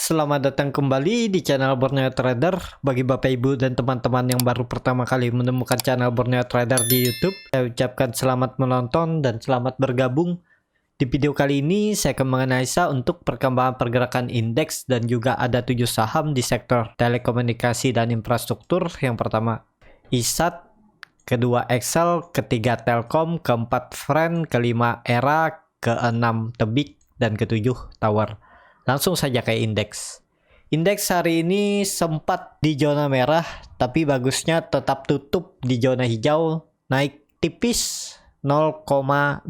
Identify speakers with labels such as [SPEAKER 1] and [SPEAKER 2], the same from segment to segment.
[SPEAKER 1] Selamat datang kembali di channel Borneo Trader. Bagi Bapak Ibu dan teman-teman yang baru pertama kali menemukan channel Borneo Trader di YouTube, saya ucapkan selamat menonton dan selamat bergabung. Di video kali ini saya akan menganalisa untuk perkembangan pergerakan indeks dan juga ada 7 saham di sektor telekomunikasi dan infrastruktur. Yang pertama ISAT, kedua Excel, ketiga Telkom, keempat Friend, kelima Era, keenam Tebik, dan ketujuh Tower. Langsung saja ke indeks. Indeks hari ini sempat di zona merah, tapi bagusnya tetap tutup di zona hijau, naik tipis 0,0%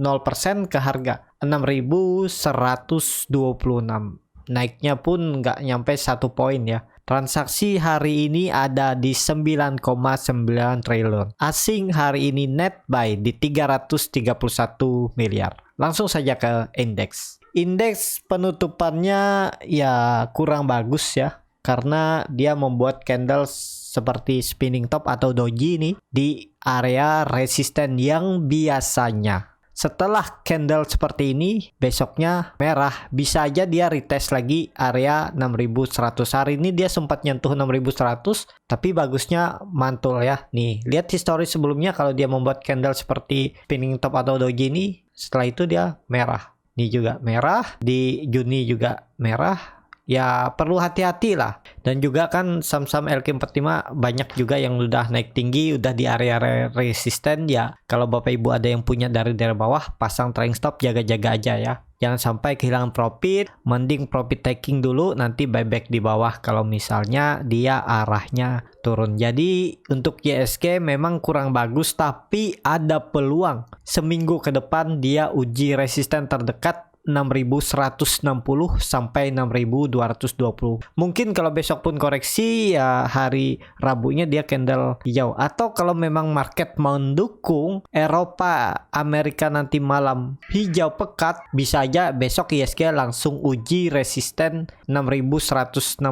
[SPEAKER 1] ke harga 6.126. Naiknya pun nggak nyampe 1 poin ya. Transaksi hari ini ada di 9,9 triliun. Asing hari ini net buy di 331 miliar. Langsung saja ke indeks. Indeks penutupannya ya kurang bagus ya, karena dia membuat candle seperti spinning top atau doji ini di area resisten yang biasanya. Setelah candle seperti ini, besoknya merah, bisa aja dia retest lagi area 6100. Hari ini dia sempat nyentuh 6100, tapi bagusnya mantul ya. Nih, lihat histori sebelumnya kalau dia membuat candle seperti spinning top atau doji ini, setelah itu dia merah. Ini juga merah, di Juni juga merah. Ya perlu hati-hati lah. Dan juga kan saham-saham LQ45 banyak juga yang udah naik tinggi, udah di area resisten ya. Kalau Bapak Ibu ada yang punya dari bawah, pasang trailing stop, jaga-jaga aja ya. Jangan sampai kehilangan profit, mending profit taking dulu, nanti buyback di bawah kalau misalnya dia arahnya turun. Jadi untuk YSG memang kurang bagus, tapi ada peluang seminggu ke depan dia uji resisten terdekat 6.160 sampai 6.220. Mungkin kalau besok pun koreksi ya hari Rabunya dia candle hijau, atau kalau memang market mendukung Eropa Amerika nanti malam hijau pekat, bisa aja besok ISG langsung uji resisten 6.160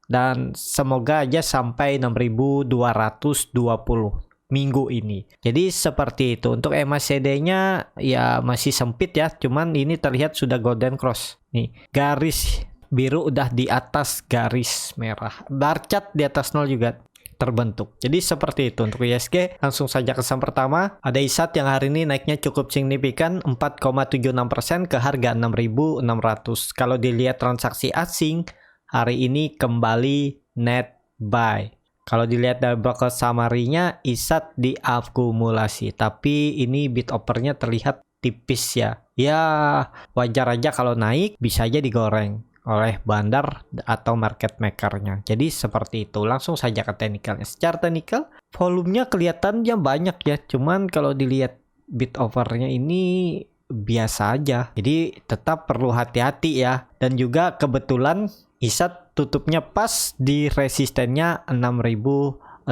[SPEAKER 1] dan semoga aja sampai 6.220 minggu ini. Jadi seperti itu. Untuk MACD-nya ya masih sempit ya, cuman ini terlihat sudah golden cross. Nih, garis biru udah di atas garis merah. Bar chart di atas 0 juga terbentuk. Jadi seperti itu untuk ISG. Langsung saja ke saham pertama. Ada ISAT yang hari ini naiknya cukup signifikan 4,76% ke harga 6.600. Kalau dilihat transaksi asing hari ini kembali net buy. Kalau dilihat dari broker summary-nya, ISAT diakumulasi. Tapi ini bid offer-nya terlihat tipis ya. Ya wajar aja kalau naik, bisa aja digoreng oleh bandar atau market maker-nya. Jadi seperti itu. Langsung saja ke teknikalnya. Secara teknikal, volumenya kelihatannya banyak ya. Cuman kalau dilihat bid offer-nya ini biasa aja. Jadi tetap perlu hati-hati ya. Dan juga kebetulan ISAT tutupnya pas di resistennya 6.600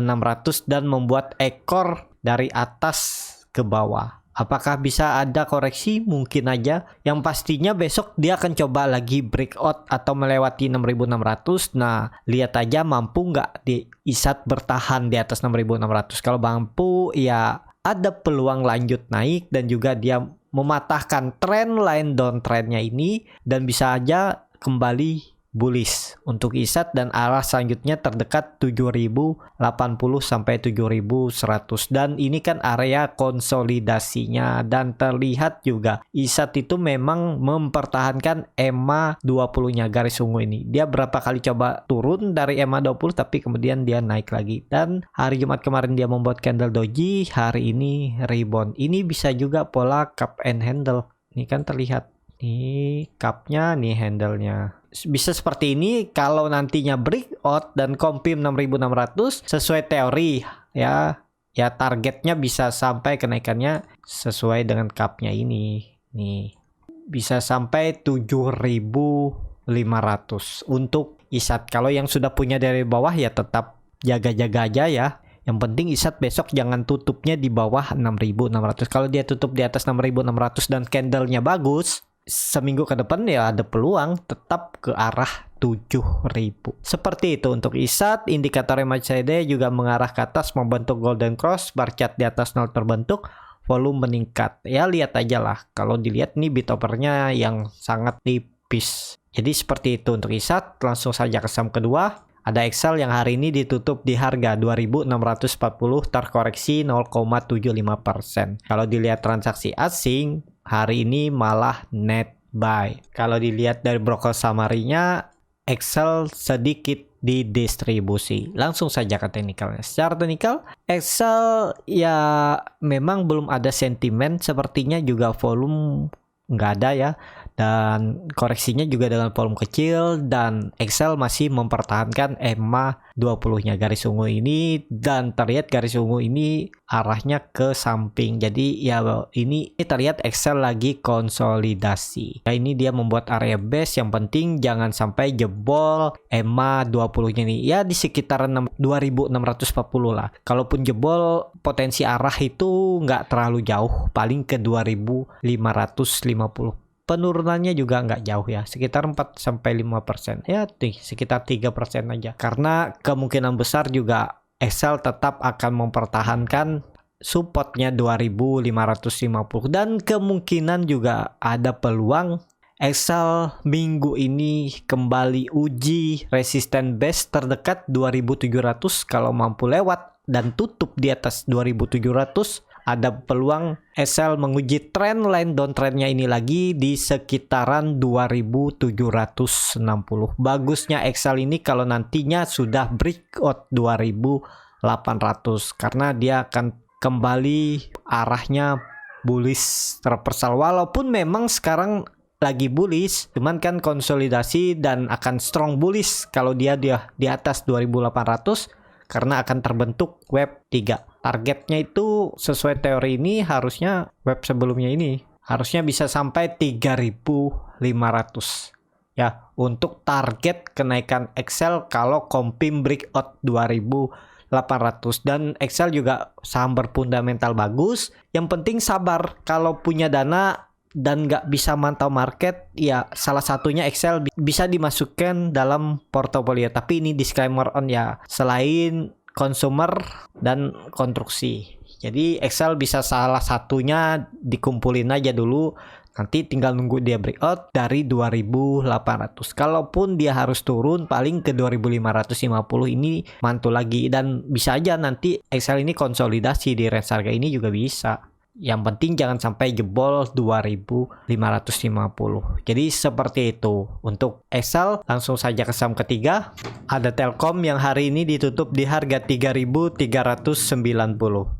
[SPEAKER 1] dan membuat ekor dari atas ke bawah. Apakah bisa ada koreksi? Mungkin aja. Yang pastinya besok dia akan coba lagi breakout atau melewati 6.600. Nah, lihat aja mampu nggak di ISAT bertahan di atas 6.600. Kalau mampu ya ada peluang lanjut naik dan juga dia mematahkan tren line downtrendnya ini dan bisa aja kembali bullish untuk ISAT dan arah selanjutnya terdekat 7.080 sampai 7.100, dan ini kan area konsolidasinya. Dan terlihat juga ISAT itu memang mempertahankan EMA 20-nya garis ungu ini. Dia berapa kali coba turun dari EMA 20 tapi kemudian dia naik lagi, dan hari Jumat kemarin dia membuat candle doji, hari ini rebound. Ini bisa juga pola cup and handle. Ini kan terlihat nih cupnya, nih handle-nya. Bisa seperti ini kalau nantinya breakout dan confirm 6.600 sesuai teori ya. Ya targetnya bisa sampai kenaikannya sesuai dengan cupnya ini. Nih. Bisa sampai 7.500 untuk ISAT. Kalau yang sudah punya dari bawah ya tetap jaga-jaga aja ya. Yang penting ISAT besok jangan tutupnya di bawah 6.600. Kalau dia tutup di atas 6.600 dan candlenya bagus, seminggu ke depan ya ada peluang tetap ke arah 7.000. Seperti itu untuk ISAT. Indikator MACD juga mengarah ke atas membentuk golden cross, bar chart di atas 0 terbentuk, volume meningkat. Ya lihat aja lah. Kalau dilihat nih bid offer-nya yang sangat tipis piece. Jadi seperti itu untuk ISAT. Langsung saja ke saham kedua. Ada Excel yang hari ini ditutup di harga 2.640 terkoreksi 0,75%. Kalau dilihat transaksi asing, hari ini malah net buy. Kalau dilihat dari broker summary-nya, Excel sedikit didistribusi. Langsung saja ke teknikalnya. Secara teknikal, Excel ya memang belum ada sentimen, sepertinya juga volume nggak ada ya, dan koreksinya juga dengan volume kecil, dan Excel masih mempertahankan EMA 20-nya garis ungu ini, dan terlihat garis ungu ini arahnya ke samping. Jadi ya ini terlihat Excel lagi konsolidasi. Nah, ini dia membuat area base, yang penting jangan sampai jebol EMA 20-nya nih. Ya di sekitar 2640 lah. Kalaupun jebol, potensi arah itu nggak terlalu jauh, paling ke 2550. Penurunannya juga nggak jauh ya, sekitar 4-5%. Ya sekitar 3% aja. Karena kemungkinan besar juga Excel tetap akan mempertahankan supportnya 2550. Dan kemungkinan juga ada peluang Excel minggu ini kembali uji resisten base terdekat 2700. Kalau mampu lewat dan tutup di atas 2700, ada peluang Excel menguji trend line downtrendnya ini lagi di sekitaran 2760. Bagusnya Excel ini kalau nantinya sudah breakout 2800, karena dia akan kembali arahnya bullish terpersal. Walaupun memang sekarang lagi bullish, cuman kan konsolidasi dan akan strong bullish kalau dia di atas 2800, karena akan terbentuk wave 3. Targetnya itu sesuai teori ini harusnya wave sebelumnya ini harusnya bisa sampai 3.500 ya untuk target kenaikan Excel kalau Kompim breakout 2800. Dan Excel juga saham berfundamental bagus, yang penting sabar. Kalau punya dana dan nggak bisa mantau market, ya salah satunya Excel bisa dimasukkan dalam portofolio. Tapi ini disclaimer on ya, selain consumer dan konstruksi. Jadi Excel bisa salah satunya dikumpulin aja dulu, nanti tinggal nunggu dia breakout dari 2800. Kalaupun dia harus turun paling ke 2550, ini mantul lagi. Dan bisa aja nanti Excel ini konsolidasi di range harga ini juga bisa. Yang penting jangan sampai jebol 2550. Jadi seperti itu untuk Excel. Langsung saja ke saham ketiga. Ada Telkom yang hari ini ditutup di harga 3.390.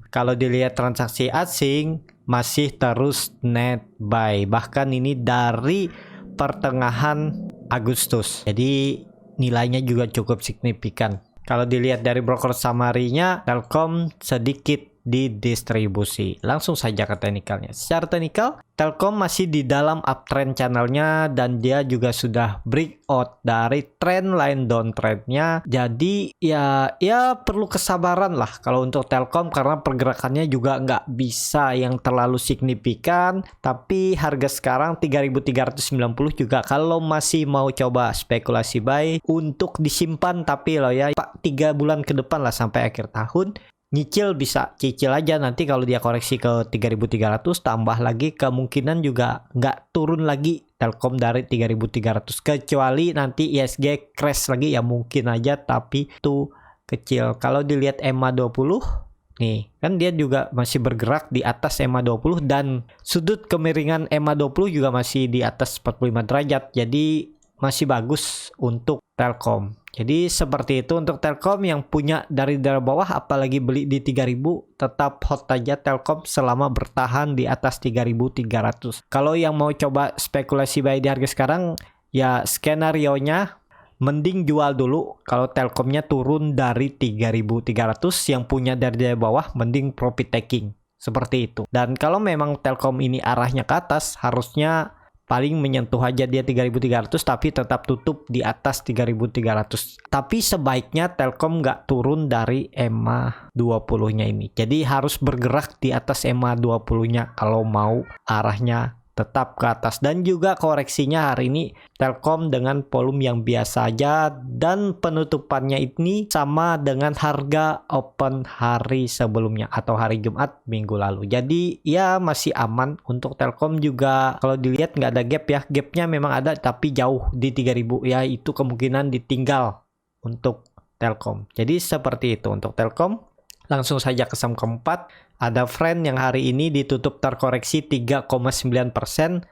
[SPEAKER 1] Kalau dilihat transaksi asing masih terus net buy, bahkan ini dari pertengahan Agustus. Jadi nilainya juga cukup signifikan. Kalau dilihat dari broker summary-nya, Telkom sedikit didistribusi. Langsung saja ke teknikalnya. Secara teknikal, Telkom masih di dalam uptrend channelnya, dan dia juga sudah breakout dari trend line downtrendnya. Jadi ya perlu kesabaran lah kalau untuk Telkom, karena pergerakannya juga nggak bisa yang terlalu signifikan. Tapi harga sekarang 3.390 juga kalau masih mau coba spekulasi buy untuk disimpan, tapi loh ya Pak 3 bulan ke depan lah sampai akhir tahun. Nyicil bisa cicil aja, nanti kalau dia koreksi ke 3.300 tambah lagi, kemungkinan juga nggak turun lagi Telkom dari 3.300, kecuali nanti ISG crash lagi ya mungkin aja, tapi itu kecil. Kalau dilihat EMA 20 nih kan dia juga masih bergerak di atas EMA 20, dan sudut kemiringan EMA 20 juga masih di atas 45 derajat, jadi masih bagus untuk Telkom. Jadi seperti itu untuk Telkom. Yang punya dari bawah apalagi beli di 3000, tetap hot aja Telkom selama bertahan di atas 3300. Kalau yang mau coba spekulasi buy di harga sekarang, ya skenarionya mending jual dulu kalau Telkomnya turun dari 3300. Yang punya dari bawah mending profit taking, seperti itu. Dan kalau memang Telkom ini arahnya ke atas, harusnya paling menyentuh aja dia 3.300, tapi tetap tutup di atas 3.300. Tapi sebaiknya Telkom nggak turun dari EMA 20-nya ini. Jadi harus bergerak di atas EMA 20-nya kalau mau arahnya tetap ke atas, dan juga koreksinya hari ini Telkom dengan volume yang biasa aja, dan penutupannya ini sama dengan harga open hari sebelumnya atau hari Jumat minggu lalu. Jadi ya masih aman untuk Telkom juga. Kalau dilihat nggak ada gap ya, gapnya memang ada tapi jauh di 3000 ya, itu kemungkinan ditinggal untuk Telkom. Jadi seperti itu untuk Telkom. Langsung saja ke saham keempat, ada Friend yang hari ini ditutup terkoreksi 3,9%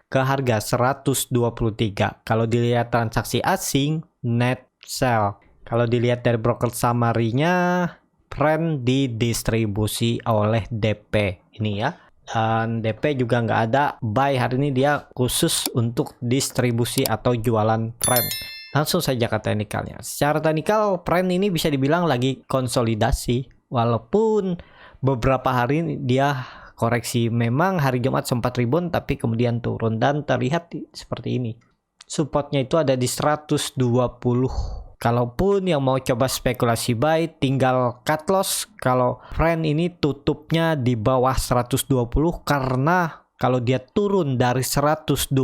[SPEAKER 1] ke harga 123. Kalau dilihat transaksi asing, net sell. Kalau dilihat dari broker summary-nya, Friend didistribusi oleh DP ini ya. Dan DP juga nggak ada buy hari ini, dia khusus untuk distribusi atau jualan Friend. Langsung saja ke teknikalnya. Secara teknikal, Friend ini bisa dibilang lagi konsolidasi. Walaupun beberapa hari dia koreksi, memang hari Jumat sempat rebound tapi kemudian turun dan terlihat seperti ini. Supportnya itu ada di 120. Kalaupun yang mau coba spekulasi buy, tinggal cut loss. Kalau Friend ini tutupnya di bawah 120, karena kalau dia turun dari 120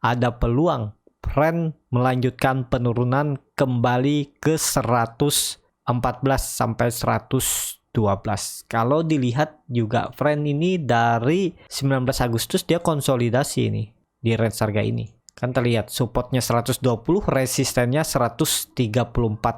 [SPEAKER 1] ada peluang Friend melanjutkan penurunan kembali ke 114 sampai 112. Kalau dilihat juga Friend ini dari 19 Agustus dia konsolidasi ini di range harga ini. Kan terlihat supportnya 120, resistennya 134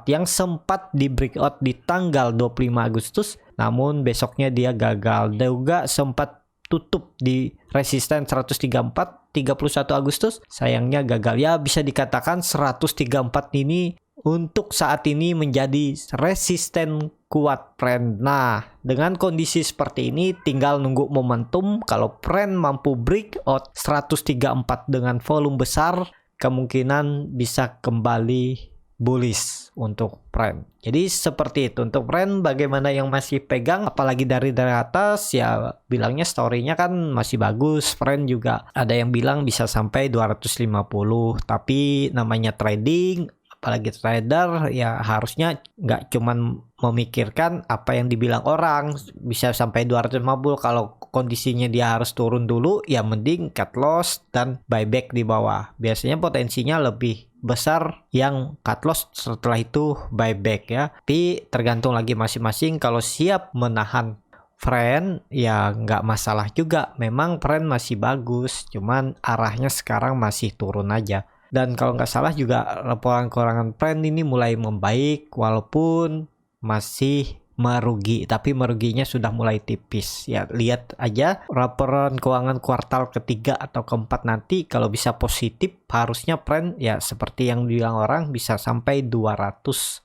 [SPEAKER 1] yang sempat di breakout di tanggal 25 Agustus. Namun besoknya dia gagal. Juga sempat tutup di resisten 134 31 Agustus. Sayangnya gagal ya, bisa dikatakan 134 ini untuk saat ini menjadi resisten kuat Friend. Nah, dengan kondisi seperti ini tinggal nunggu momentum. Kalau Friend mampu breakout 134 dengan volume besar, kemungkinan bisa kembali bullish untuk Friend. Jadi seperti itu untuk Friend. Bagaimana yang masih pegang, apalagi dari atas ya, bilangnya story-nya kan masih bagus. Friend juga ada yang bilang bisa sampai 250, tapi namanya trading, apalagi trader ya harusnya nggak cuman memikirkan apa yang dibilang orang bisa sampai 250. Kalau kondisinya dia harus turun dulu ya mending cut loss dan buyback di bawah. Biasanya potensinya lebih besar yang cut loss, setelah itu buyback ya. Tapi tergantung lagi masing-masing. Kalau siap menahan Friend ya nggak masalah juga. Memang Friend masih bagus, cuman arahnya sekarang masih turun aja. Dan kalau nggak salah juga laporan keuangan Friend ini mulai membaik walaupun masih merugi, tapi meruginya sudah mulai tipis ya. Lihat aja laporan keuangan kuartal ketiga atau keempat nanti, kalau bisa positif harusnya Friend ya seperti yang bilang orang bisa sampai 250.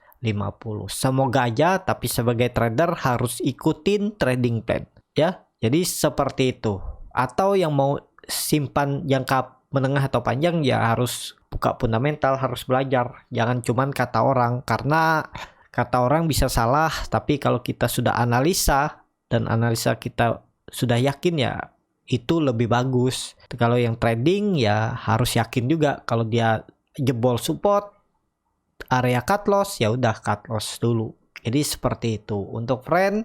[SPEAKER 1] Semoga aja, tapi sebagai trader harus ikutin trading plan ya. Jadi seperti itu. Atau yang mau simpan jangka menengah atau panjang ya harus buka fundamental, harus belajar. Jangan cuman kata orang, karena kata orang bisa salah, tapi kalau kita sudah analisa dan analisa kita sudah yakin ya itu lebih bagus. Kalau yang trading ya harus yakin juga, kalau dia jebol support area cut loss ya udah cut loss dulu. Jadi seperti itu. Untuk Friend,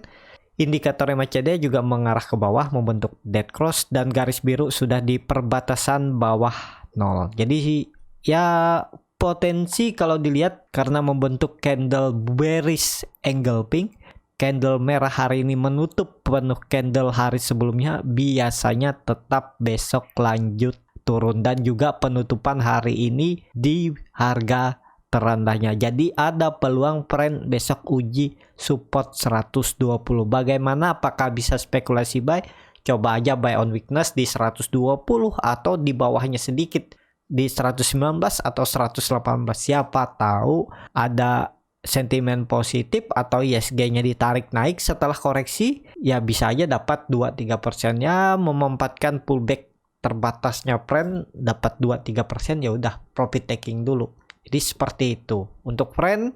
[SPEAKER 1] indikator MACD juga mengarah ke bawah membentuk dead cross dan garis biru sudah di perbatasan bawah 0. Jadi ya potensi kalau dilihat karena membentuk candle bearish engulfing, candle merah hari ini menutup penuh candle hari sebelumnya, biasanya tetap besok lanjut turun dan juga penutupan hari ini di harga terendahnya. Jadi ada peluang Friend besok uji support 120. Bagaimana, apakah bisa spekulasi buy? Coba aja buy on weakness di 120 atau di bawahnya sedikit di 119 atau 118. Siapa tahu ada sentimen positif atau ISG-nya ditarik naik setelah koreksi, ya bisa aja dapat 2-3% ya, memanfaatkan pullback terbatasnya Friend dapat 2-3%, ya udah profit taking dulu. Jadi seperti itu. Untuk Friend,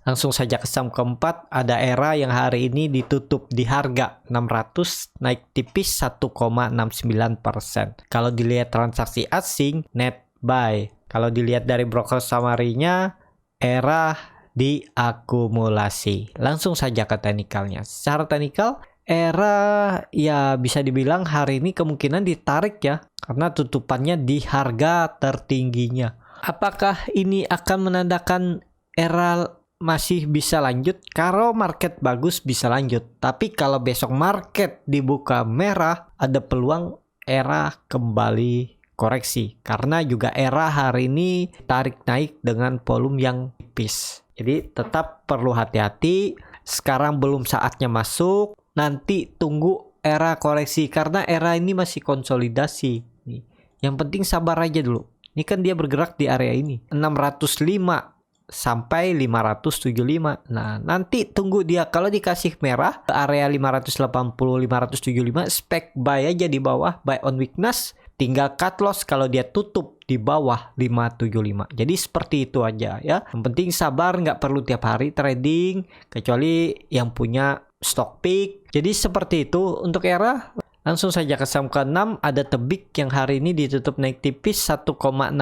[SPEAKER 1] langsung saja ke saham keempat, ada Era yang hari ini ditutup di harga 600, naik tipis 1,69%. Kalau dilihat transaksi asing, net buy. Kalau dilihat dari broker summary-nya, Era diakumulasi. Langsung saja ke teknikalnya. Secara teknikal, Era ya bisa dibilang hari ini kemungkinan ditarik ya, karena tutupannya di harga tertingginya. Apakah ini akan menandakan era masih bisa lanjut? Kalau market bagus bisa lanjut, tapi kalau besok market dibuka merah, ada peluang era kembali koreksi, karena juga era hari ini tarik naik dengan volume yang tipis. Jadi tetap perlu hati-hati. Sekarang belum saatnya masuk, nanti tunggu era koreksi, karena era ini masih konsolidasi nih. Yang penting sabar aja dulu. Ini kan dia bergerak di area ini 605 sampai 575. Nah, nanti tunggu dia kalau dikasih merah ke area 580 575, spek buy aja di bawah, buy on weakness, tinggal cut loss kalau dia tutup di bawah 575. Jadi seperti itu aja ya. Yang penting sabar, nggak perlu tiap hari trading kecuali yang punya stock pick. Jadi seperti itu untuk era. Langsung saja ke saham ke-6, ada Tebik yang hari ini ditutup naik tipis 1,62%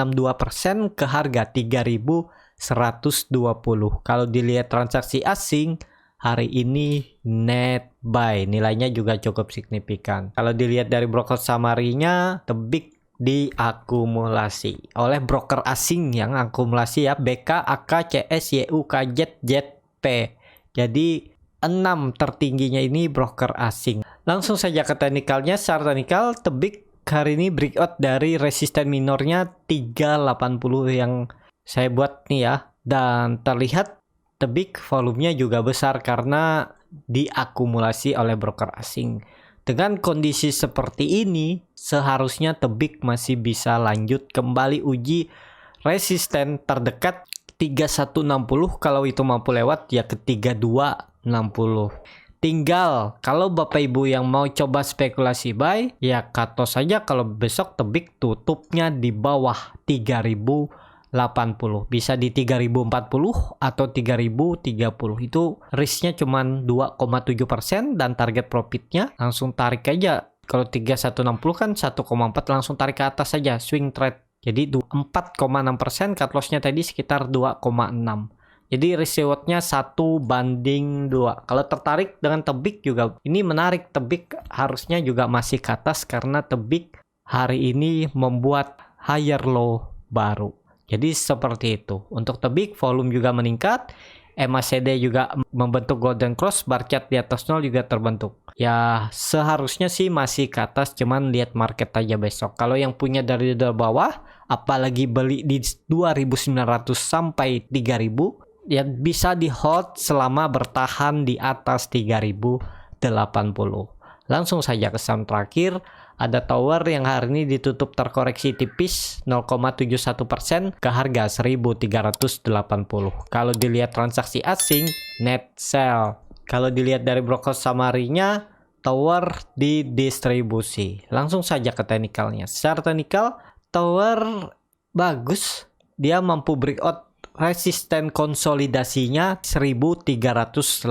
[SPEAKER 1] ke harga 3.120. Kalau dilihat transaksi asing hari ini net buy, nilainya juga cukup signifikan. Kalau dilihat dari broker summary-nya, Tebik diakumulasi oleh broker asing yang akumulasi ya, BK, AK, CS, YU, KZ, ZP. Jadi 6 tertingginya ini broker asing. Langsung saja ke teknikalnya. Secara teknikal, Tebik hari ini breakout dari resisten minornya 380 yang saya buat nih ya. Dan terlihat Tebik volumenya juga besar karena diakumulasi oleh broker asing. Dengan kondisi seperti ini, seharusnya Tebik masih bisa lanjut kembali uji resisten terdekat 3160. Kalau itu mampu lewat ya ke 3260. Tinggal kalau Bapak Ibu yang mau coba spekulasi buy, ya cut loss saja kalau besok Tebik tutupnya di bawah 3080. Bisa di 3040 atau 3030. Itu risknya cuma 2,7% dan target profitnya langsung tarik aja. Kalau 3160 kan 1,4, langsung tarik ke atas saja, swing trade. Jadi 4,6%, cut lossnya tadi sekitar 2,6. Jadi risk rewardnya 1:2. Kalau tertarik dengan Tebik juga, ini menarik. Tebik harusnya juga masih ke atas karena Tebik hari ini membuat higher low baru. Jadi seperti itu. Untuk Tebik volume juga meningkat. MACD juga membentuk golden cross, bar chart di atas 0 juga terbentuk. Ya seharusnya sih masih ke atas, cuman lihat market aja besok. Kalau yang punya dari bawah, apalagi beli di 2.900 sampai 3.000, ya bisa di hold selama bertahan di atas 3080. Langsung saja ke saham terakhir, ada Tower yang hari ini ditutup terkoreksi tipis 0,71% ke harga 1.380. Kalau dilihat transaksi asing, net sell. Kalau dilihat dari broker summary-nya, Tower didistribusi. Langsung saja ke teknikalnya. Secara teknikal, Tower bagus, dia mampu breakout resisten konsolidasinya 1.380.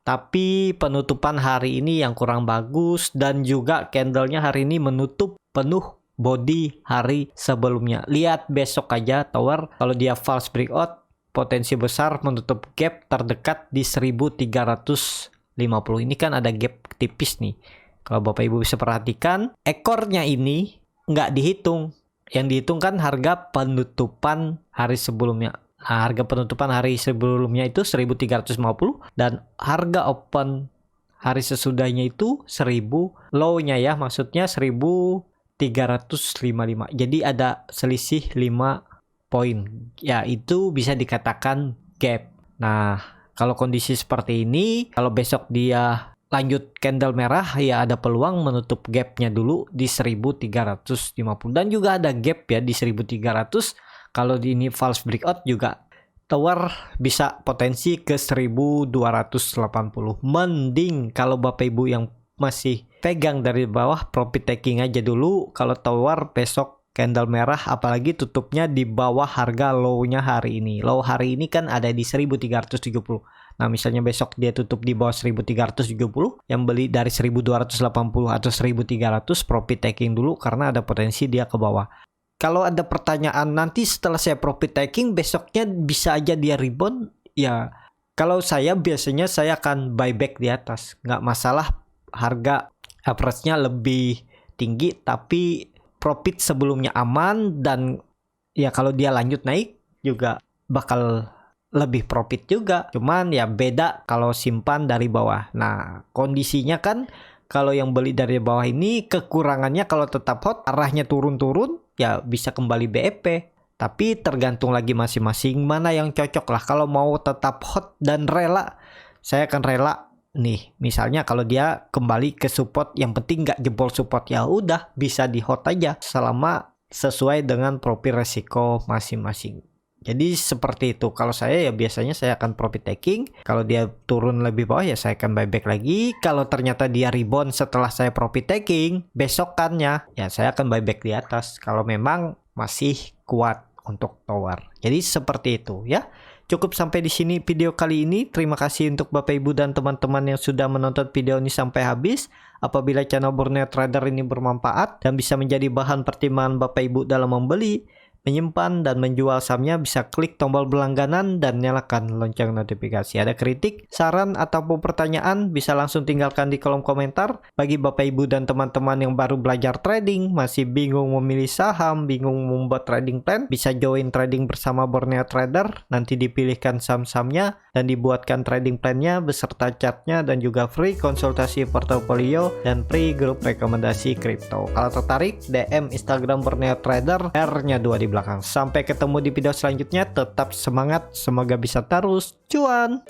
[SPEAKER 1] Tapi penutupan hari ini yang kurang bagus, dan juga candlenya hari ini menutup penuh body hari sebelumnya. Lihat besok aja Tower, kalau dia false breakout, potensi besar menutup gap terdekat di 1.350. Ini kan ada gap tipis nih. Kalau Bapak Ibu bisa perhatikan, ekornya ini nggak dihitung. Yang dihitung kan harga penutupan hari sebelumnya. Nah, harga penutupan hari sebelumnya itu 1.350 dan harga open hari sesudahnya itu 1.000, low-nya ya maksudnya 1.355. Jadi ada selisih 5 poin. Ya itu bisa dikatakan gap. Nah, kalau kondisi seperti ini, kalau besok dia lanjut candle merah, ya ada peluang menutup gapnya dulu di 1.350. Dan juga ada gap ya di 1.300. Kalau di ini false breakout juga Tower bisa potensi ke 1.280. Mending kalau Bapak Ibu yang masih pegang dari bawah, profit taking aja dulu. Kalau Tower besok candle merah, apalagi tutupnya di bawah harga low-nya hari ini. Low hari ini kan ada di 1.370. Nah misalnya besok dia tutup di bawah 1.370, yang beli dari 1.280 atau 1.300, profit taking dulu karena ada potensi dia ke bawah. Kalau ada pertanyaan nanti setelah saya profit taking besoknya bisa aja dia rebound, ya kalau saya biasanya saya akan buyback di atas, nggak masalah harga average-nya lebih tinggi tapi profit sebelumnya aman, dan ya kalau dia lanjut naik juga bakal lebih profit juga. Cuman ya beda kalau simpan dari bawah. Nah, kondisinya kan kalau yang beli dari bawah ini kekurangannya kalau tetap hot arahnya turun-turun ya bisa kembali BEP. Tapi tergantung lagi masing-masing mana yang cocok lah. Kalau mau tetap hot dan rela, saya akan rela nih. Misalnya kalau dia kembali ke support, yang penting nggak jebol support, ya udah bisa di hot aja selama sesuai dengan profil resiko masing-masing. Jadi seperti itu. Kalau saya ya biasanya saya akan profit taking. Kalau dia turun lebih bawah ya saya akan buyback lagi. Kalau ternyata dia rebound setelah saya profit taking, besokannya ya saya akan buyback di atas. Kalau memang masih kuat untuk tower. Jadi seperti itu ya. Cukup sampai di sini video kali ini. Terima kasih untuk Bapak Ibu dan teman-teman yang sudah menonton video ini sampai habis. Apabila channel Borneo Trader ini bermanfaat dan bisa menjadi bahan pertimbangan Bapak Ibu dalam membeli, menyimpan, dan menjual sahamnya, bisa klik tombol berlangganan dan nyalakan lonceng notifikasi. Ada kritik, saran, ataupun pertanyaan bisa langsung tinggalkan di kolom komentar. Bagi Bapak Ibu dan teman-teman yang baru belajar trading, masih bingung memilih saham, bingung membuat trading plan, bisa join trading bersama Borneo Trader. Nanti dipilihkan saham-sahamnya dan dibuatkan trading plannya beserta chartnya, dan juga free konsultasi portofolio dan free grup rekomendasi kripto. Kalau tertarik, DM Instagram Borneo Trader, R-nya 2 di belakang. Sampai ketemu di video selanjutnya, tetap semangat, semoga bisa terus cuan.